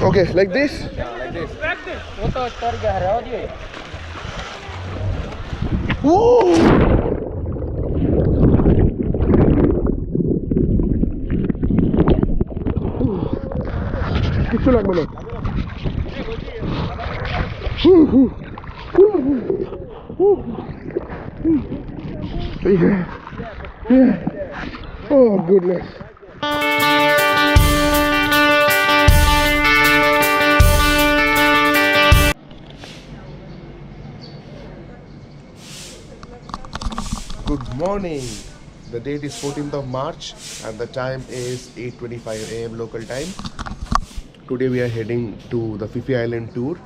Okay, like this? Yeah, like this. Woo! किच्छु लाग्दैन Oh goodness. Good morning. The date is 14th of March and the time is 8:25 a.m. local time. Today we are heading to the Phi Phi Island tour.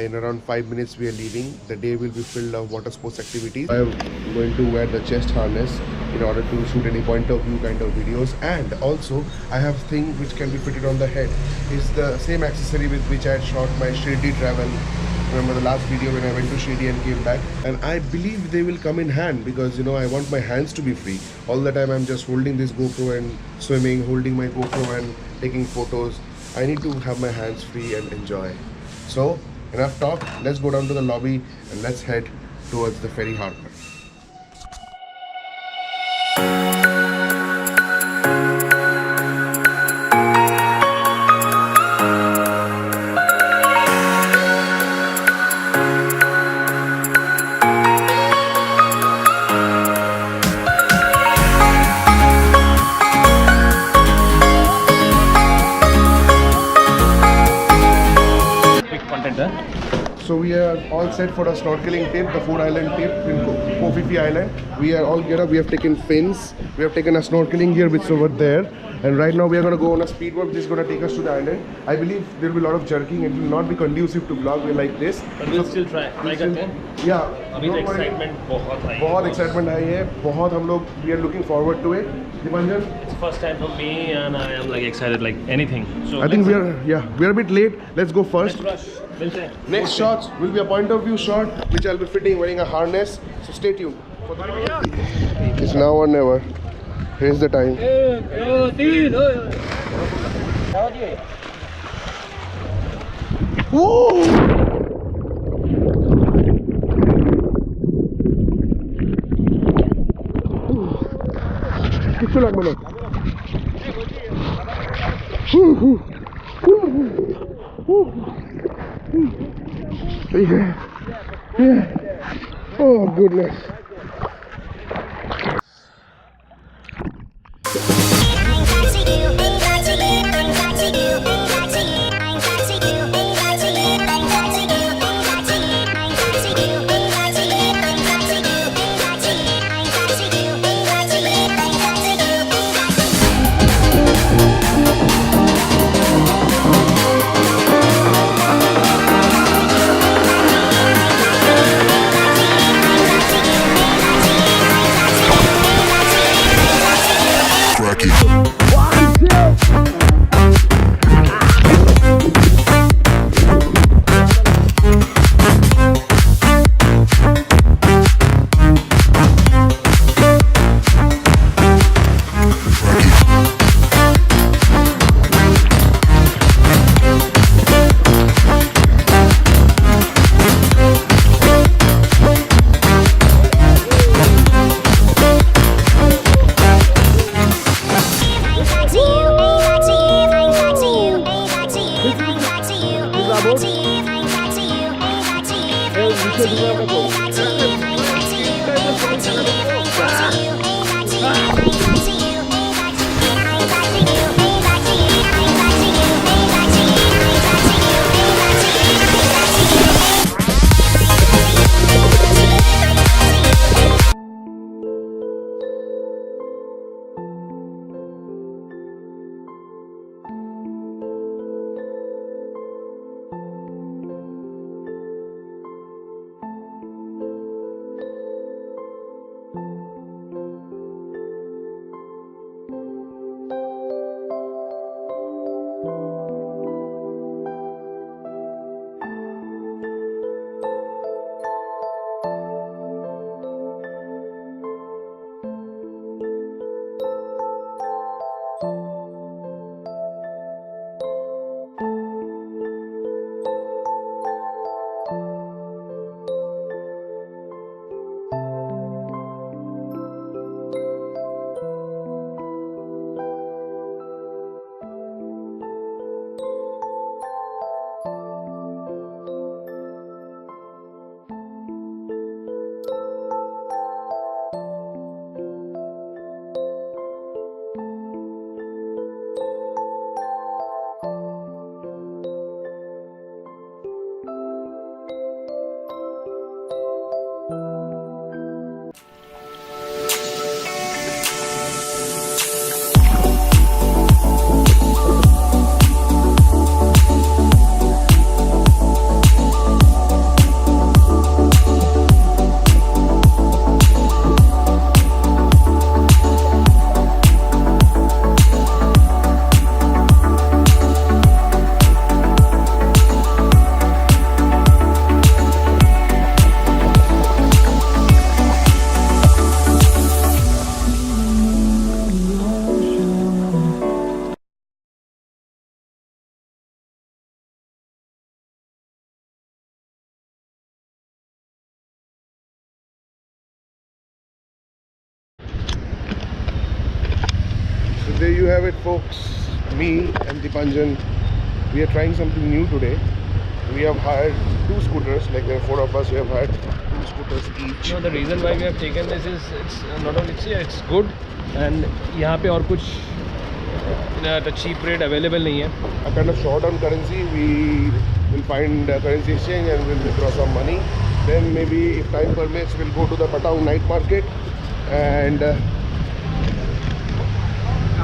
In around 5 minutes we are leaving. The day will be filled of water sports activities. I am going to wear the chest harness in order to shoot any point of view kind of videos, and also I have thing which can be fitted on the head. It's the same accessory with which I had shot my Shirdi travel. Remember the last video when I went to Shirdi and came back, and I believe they will come in hand because I want my hands to be free. All the time I'm just holding this GoPro and swimming, holding my GoPro and taking photos. I need to have my hands free and enjoy. So enough talk, let's go down to the lobby and let's head towards the ferry harbor. So we are all set for the snorkeling trip, the 4-island trip in Phi Phi Island. We are all geared up. We have taken fins. We have taken a snorkeling gear which is over there. And right now we are going to go on a speedboat which is going to take us to the island. I believe there will be a lot of jerking. It will not be conducive to vlog like this. But we'll still try. Yeah. अभी तो excitement बहुत है. बहुत excitement है. बहुत हम लोग we are looking forward to it. Dipanjan? It's first time for me and I am like excited like anything. So I think we are a bit late. Let's go first. Let's rush. Next shots will be a point of view shot which I'll be fitting wearing a harness. So stay tuned. It's now or never. Here's the time. Woo! किच्छु लाग्दैन Oh goodness. you have it, folks. Me and Dipanjan, we are trying something new today. We have hired 2 scooters. Like there are 4 of us. We have hired 2 scooters each. No, the reason why we have taken this is it's not only it's good and यहाँ पे और कुछ at a cheap rate available नहीं है. A kind of short on currency. We will find a currency exchange and we'll withdraw some money. Then maybe if time permits, we'll go to the Patong night market. And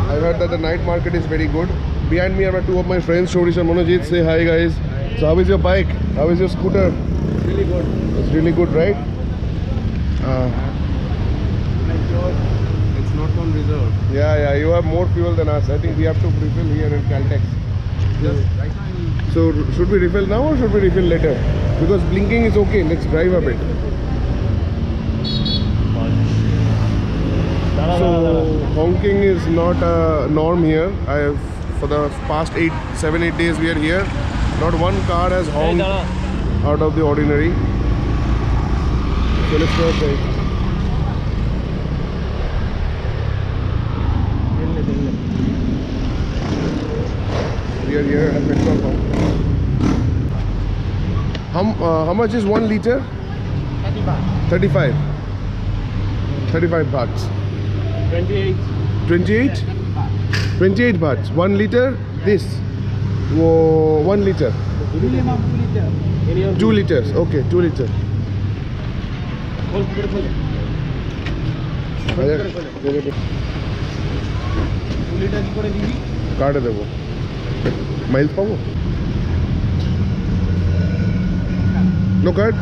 I heard that the night market is very good. Behind me are 2 of my friends, Shorish and Manojit. Say hi, guys. So how is your bike? How is your scooter? Really good. It's really good, right? It's not on reserve. Yeah, you have more fuel than us. I think we have to refill here in Caltex. Just right now. So should we refill now or should we refill later? Because blinking is okay. Let's drive a bit. So honking is not a norm here. For the past 7-8 days we are here. Not one car has honked out of the ordinary. So let's go outside. We are here at petrol pump. How much is 1 liter? 30 baht. 35. 35 bahts. 28. 28? 28 bahts. 1 liter. This. Whoa, 1 liter. 2 liters. Okay, 2 liters. Card দেবো miles পাবো no card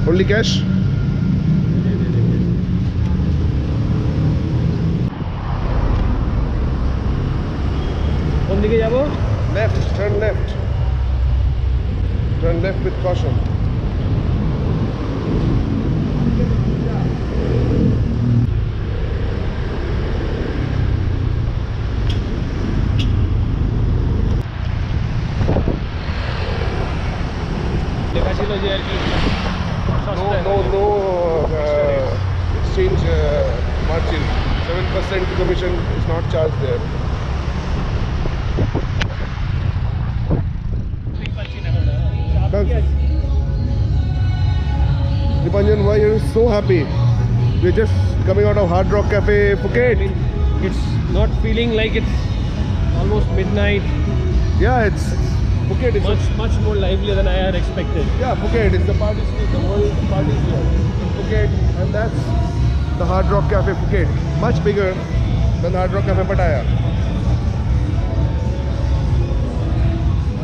only cash কোন দিকে যাব left turn left with caution no exchange margin 7% commission is not charged there. Dipanjan, why are you so happy? We're just coming out of Hard Rock Cafe, Phuket. It's not feeling like it's almost midnight. Yeah, it's Phuket is much more lively than I had expected. Yeah, Phuket is the party city, the world party here in Phuket, and that's the Hard Rock Cafe Phuket. Much bigger than the Hard Rock Cafe Pattaya.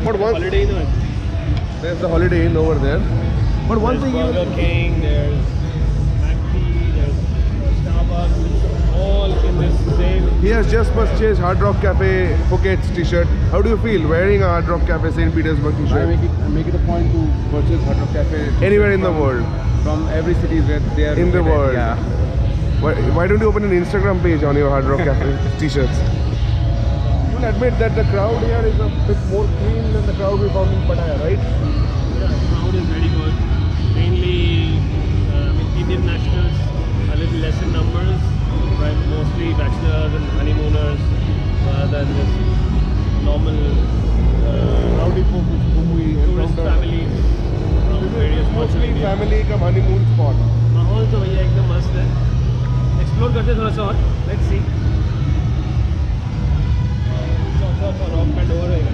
But one Holiday Inn. there's the Holiday Inn over there. But one There's thing Burger King, there's McD, there's Starbucks, all in this same. he has just purchased Hard Rock Cafe Phuket's t-shirt. How do you feel wearing a Hard Rock Cafe St. Petersburg I t-shirt? make it a point to purchase Hard Rock Cafe Anywhere in the world. from every city where they are In the located. world. Yeah. Why don't you open an Instagram page on your Hard Rock Cafe t-shirts? You will admit that the crowd here is a bit more clean than the crowd we found in Pattaya, right? Yeah, the crowd is very good. Mainly Indian nationals, a little less in numbers, but mostly bachelors and honeymooners rather than this normal Rowdy folk whom we tourist encountered. families from various parts of Mostly India. family का honeymoon spot. माहौल तो भैया एकदम मस्त है. Explore करते हैं थोड़ा सा और. Let's see. Rock band over होएगा.